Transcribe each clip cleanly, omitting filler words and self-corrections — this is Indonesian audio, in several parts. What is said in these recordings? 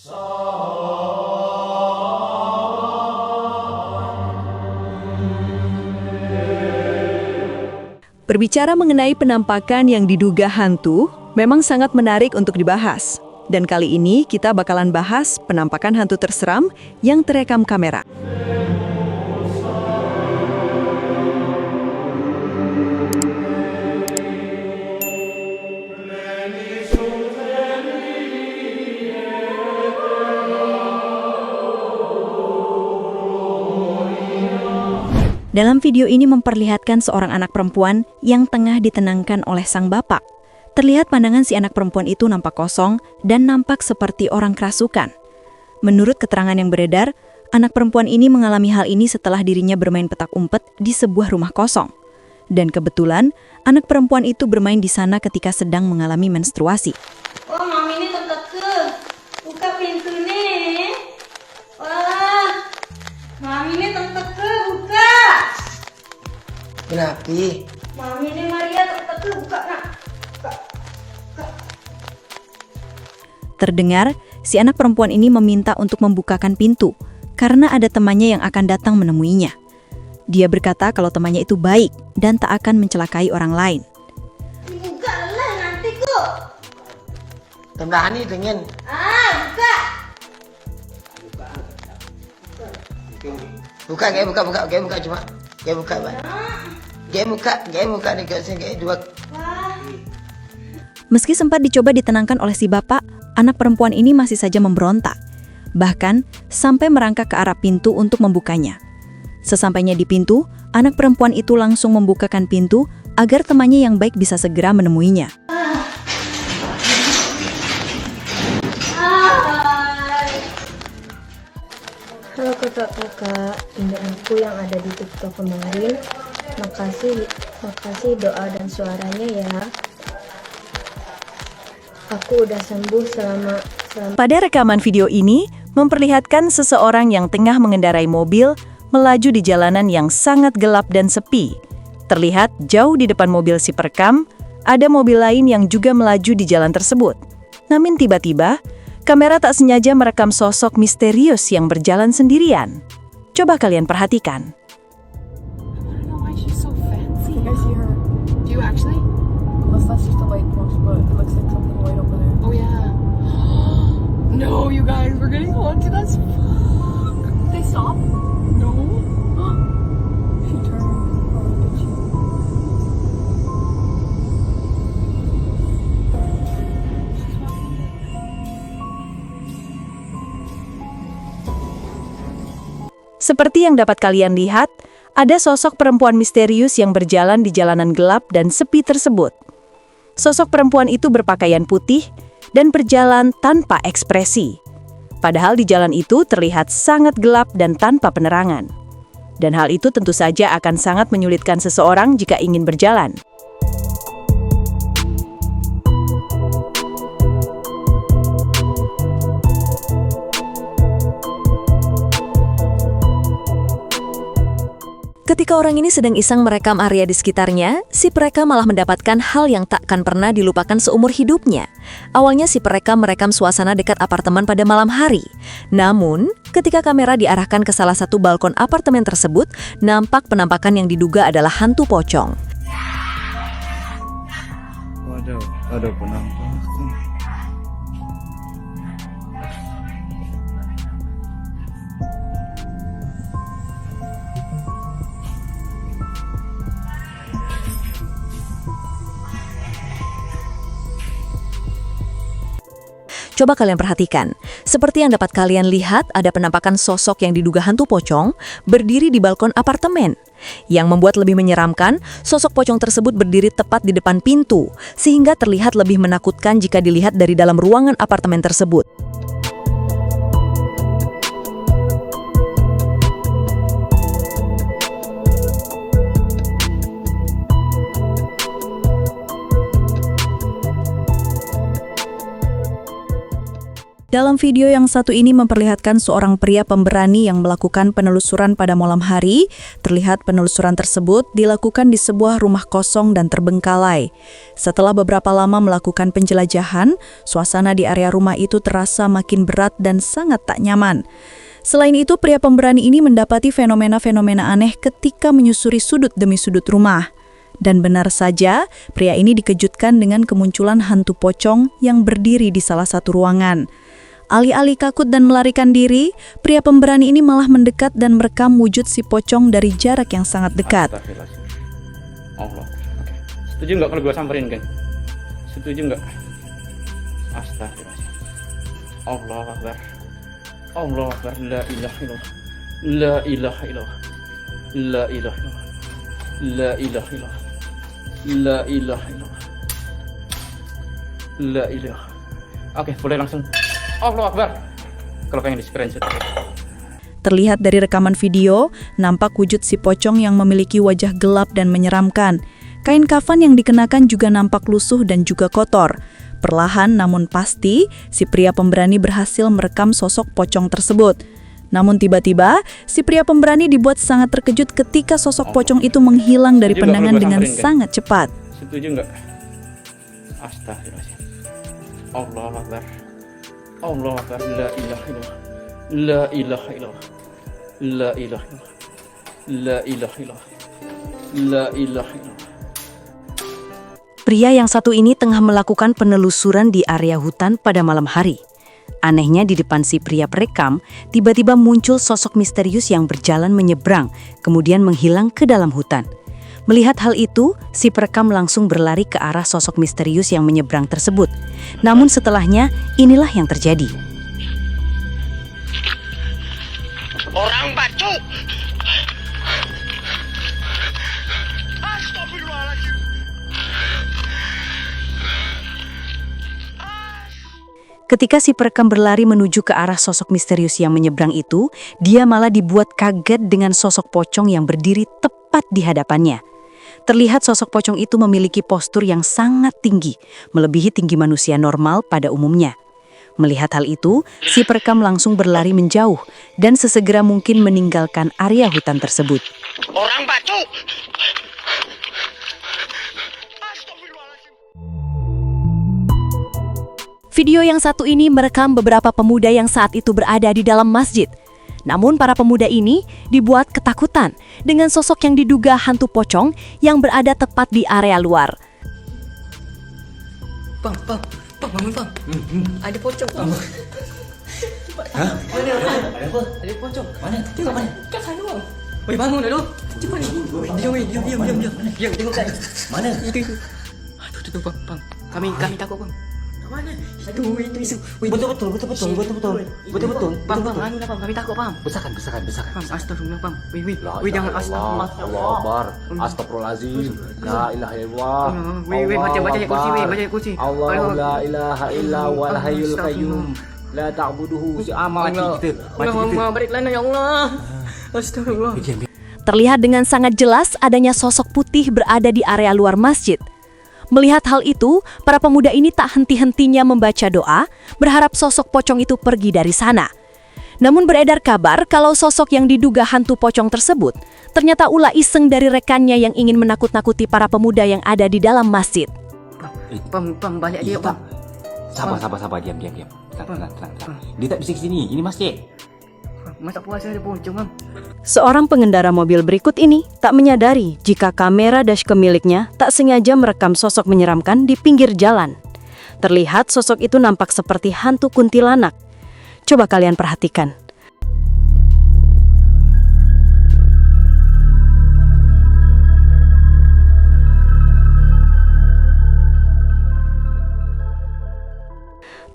Berbicara mengenai penampakan yang diduga hantu, memang sangat menarik untuk dibahas. Dan kali ini kita bakalan bahas penampakan hantu terseram yang terekam kamera. Dalam video ini memperlihatkan seorang anak perempuan yang tengah ditenangkan oleh sang bapak. Terlihat pandangan si anak perempuan itu nampak kosong dan nampak seperti orang kerasukan. Menurut keterangan yang beredar, anak perempuan ini mengalami hal ini setelah dirinya bermain petak umpet di sebuah rumah kosong. Dan kebetulan, anak perempuan itu bermain di sana ketika sedang mengalami menstruasi. Oh, mami ini tertekan. Buka pintu nih. Wah, mami ini tertekan. Buka. Kenapa? Mami ini Maria tertekan. Buka, nak. Buka. Terdengar, si anak perempuan ini meminta untuk membukakan pintu karena ada temannya yang akan datang menemuinya. Dia berkata kalau temannya itu baik dan tak akan mencelakai orang lain. Buka lah nanti kok. Tambah ni dengan Buka. buka cuma buka bang. Buka ni kat sini dua. Wah. Meski sempat dicoba ditenangkan oleh si bapak, anak perempuan ini masih saja memberontak. Bahkan sampai merangkak ke arah pintu untuk membukanya. Sesampainya di pintu, anak perempuan itu langsung membukakan pintu agar temannya yang baik bisa segera menemuinya. Halo kakak-kakak, ini aku yang ada di TikTok kemarin. Makasih doa dan suaranya ya. Aku udah sembuh selama. Pada rekaman video ini, memperlihatkan seseorang yang tengah mengendarai mobil melaju di jalanan yang sangat gelap dan sepi. Terlihat jauh di depan mobil si perekam, ada mobil lain yang juga melaju di jalan tersebut. Namun tiba-tiba, kamera tak sengaja merekam sosok misterius yang berjalan sendirian. Coba kalian perhatikan. I don't know why she's so fancy. I see her. Do you actually? Unless that's just a light post, but it looks like something white over there. Oh yeah. No, you guys, we're getting haunted as fuck. They stop? No. She turned. Oh, look at you. Seperti yang dapat kalian lihat, ada sosok perempuan misterius yang berjalan di jalanan gelap dan sepi tersebut. Sosok perempuan itu berpakaian putih dan berjalan tanpa ekspresi. Padahal di jalan itu terlihat sangat gelap dan tanpa penerangan. Dan hal itu tentu saja akan sangat menyulitkan seseorang jika ingin berjalan. Ketika orang ini sedang iseng merekam area di sekitarnya, si perekam malah mendapatkan hal yang takkan pernah dilupakan seumur hidupnya. Awalnya si perekam merekam suasana dekat apartemen pada malam hari. Namun, ketika kamera diarahkan ke salah satu balkon apartemen tersebut, nampak penampakan yang diduga adalah hantu pocong. Ada penampakan. Coba kalian perhatikan, seperti yang dapat kalian lihat ada penampakan sosok yang diduga hantu pocong berdiri di balkon apartemen. Yang membuat lebih menyeramkan, sosok pocong tersebut berdiri tepat di depan pintu, sehingga terlihat lebih menakutkan jika dilihat dari dalam ruangan apartemen tersebut. Dalam video yang satu ini memperlihatkan seorang pria pemberani yang melakukan penelusuran pada malam hari. Terlihat penelusuran tersebut dilakukan di sebuah rumah kosong dan terbengkalai. Setelah beberapa lama melakukan penjelajahan, suasana di area rumah itu terasa makin berat dan sangat tak nyaman. Selain itu, pria pemberani ini mendapati fenomena-fenomena aneh ketika menyusuri sudut demi sudut rumah. Dan benar saja, pria ini dikejutkan dengan kemunculan hantu pocong yang berdiri di salah satu ruangan. Alih-alih takut dan melarikan diri, pria pemberani ini malah mendekat dan merekam wujud si pocong dari jarak yang sangat dekat. Allah. Oke. Setuju nggak kalau gue samperin, kan? Setuju nggak? Astagfirullahaladzim. Allah Akbar. Allah Akbar. La ilaha illallah. La ilaha illallah. La ilaha illallah. La ilaha illallah. La ilaha illallah. La ilaha. Oke, boleh langsung. Allah Akbar. Kalau pengen di screenshot. Terlihat dari rekaman video, nampak wujud si pocong yang memiliki wajah gelap dan menyeramkan. Kain kafan yang dikenakan juga nampak lusuh dan juga kotor. Perlahan namun pasti, si pria pemberani berhasil merekam sosok pocong tersebut. Namun tiba-tiba, si pria pemberani dibuat sangat terkejut ketika sosok pocong itu menghilang dari pandangan dengan sangat cepat. Setuju nggak? Astagfirullahaladzim. Allah Akbar. Allah Akbar. La ilaha illallah. La ilaha illallah. La ilaha illallah. La ilaha illallah. La ilaha illallah. Pria yang satu ini tengah melakukan penelusuran di area hutan pada malam hari. Anehnya di depan si pria perekam, tiba-tiba muncul sosok misterius yang berjalan menyeberang, kemudian menghilang ke dalam hutan. Melihat hal itu, si perekam langsung berlari ke arah sosok misterius yang menyeberang tersebut. Namun setelahnya, inilah yang terjadi. Orang batu. Ketika si perekam berlari menuju ke arah sosok misterius yang menyeberang itu, dia malah dibuat kaget dengan sosok pocong yang berdiri tepat di hadapannya. Terlihat sosok pocong itu memiliki postur yang sangat tinggi, melebihi tinggi manusia normal pada umumnya. Melihat hal itu, si perekam langsung berlari menjauh dan sesegera mungkin meninggalkan area hutan tersebut. Orang batu. Video yang satu ini merekam beberapa pemuda yang saat itu berada di dalam masjid. Namun para pemuda ini dibuat ketakutan dengan sosok yang diduga hantu pocong yang berada tepat di area luar. Bang, bangun bang. Ada pocong bang. Hah? Ada pocong. Mana? Tengok mana? Kat sana bang. Weh bangun dulu. Cepat ni. Diam. Tengok kat. Mana? Itu. Tuh bang. Kami takut bang. Mana? Itu. Betul. Bang, anu lah bang. Kami takut bang. Besakan. Bang, astagfirullah bang. Weh jangan astagfirullah. Allah Akbar. Astagfirullahalazim. La ilaha illallah. Weh baca ayat kursi. Allah la ilaha illa wal hayyul qayyum. La ta'buduhu. Mati kita. Baliklah ya Allah. Astagfirullah. Terlihat dengan sangat jelas adanya sosok putih berada di area luar masjid. Melihat hal itu, para pemuda ini tak henti-hentinya membaca doa, berharap sosok pocong itu pergi dari sana. Namun beredar kabar kalau sosok yang diduga hantu pocong tersebut ternyata ulah iseng dari rekannya yang ingin menakut-nakuti para pemuda yang ada di dalam masjid. Bang, balik dia bang. Sabar, diam. Tenang. Dia tak bisa ke sini, ini masjid. Masa puasa ada pocong bang. Seorang pengendara mobil berikut ini tak menyadari jika kamera dashcam miliknya tak sengaja merekam sosok menyeramkan di pinggir jalan. Terlihat sosok itu nampak seperti hantu kuntilanak. Coba kalian perhatikan.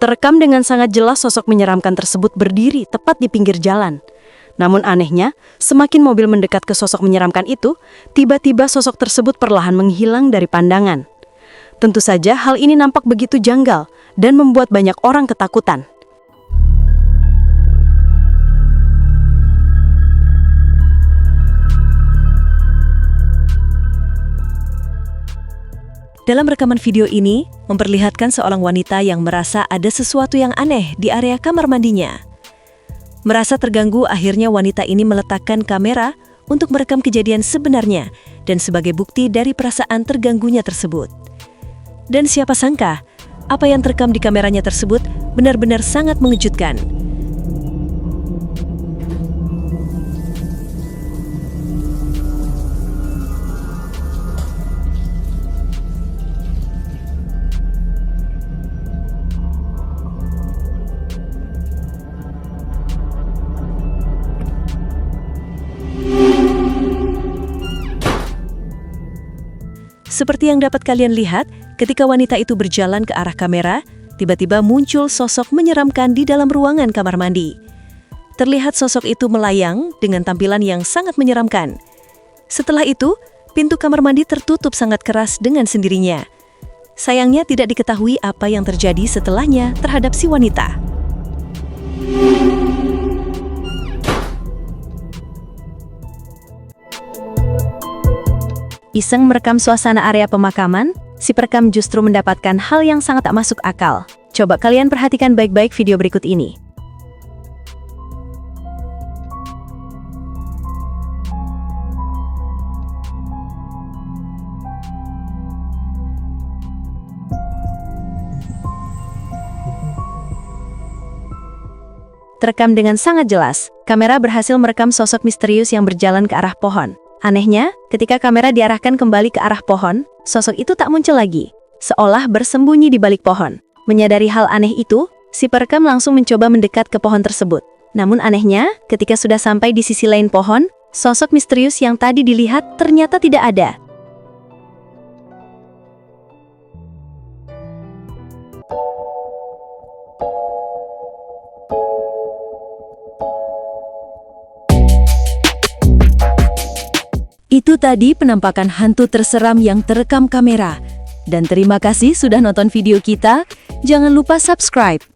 Terekam dengan sangat jelas sosok menyeramkan tersebut berdiri tepat di pinggir jalan. Namun anehnya, semakin mobil mendekat ke sosok menyeramkan itu, tiba-tiba sosok tersebut perlahan menghilang dari pandangan. Tentu saja hal ini nampak begitu janggal dan membuat banyak orang ketakutan. Dalam rekaman video ini, memperlihatkan seorang wanita yang merasa ada sesuatu yang aneh di area kamar mandinya. Merasa terganggu, akhirnya wanita ini meletakkan kamera untuk merekam kejadian sebenarnya dan sebagai bukti dari perasaan terganggunya tersebut. Dan siapa sangka, apa yang terekam di kameranya tersebut benar-benar sangat mengejutkan. Seperti yang dapat kalian lihat, ketika wanita itu berjalan ke arah kamera, tiba-tiba muncul sosok menyeramkan di dalam ruangan kamar mandi. Terlihat sosok itu melayang dengan tampilan yang sangat menyeramkan. Setelah itu, pintu kamar mandi tertutup sangat keras dengan sendirinya. Sayangnya tidak diketahui apa yang terjadi setelahnya terhadap si wanita. Iseng merekam suasana area pemakaman, si perekam justru mendapatkan hal yang sangat tak masuk akal. Coba kalian perhatikan baik-baik video berikut ini. Terekam dengan sangat jelas, kamera berhasil merekam sosok misterius yang berjalan ke arah pohon. Anehnya, ketika kamera diarahkan kembali ke arah pohon, sosok itu tak muncul lagi, seolah bersembunyi di balik pohon. Menyadari hal aneh itu, si perekam langsung mencoba mendekat ke pohon tersebut. Namun anehnya, ketika sudah sampai di sisi lain pohon, sosok misterius yang tadi dilihat ternyata tidak ada. Itu tadi penampakan hantu terseram yang terekam kamera. Dan terima kasih sudah nonton video kita. Jangan lupa subscribe.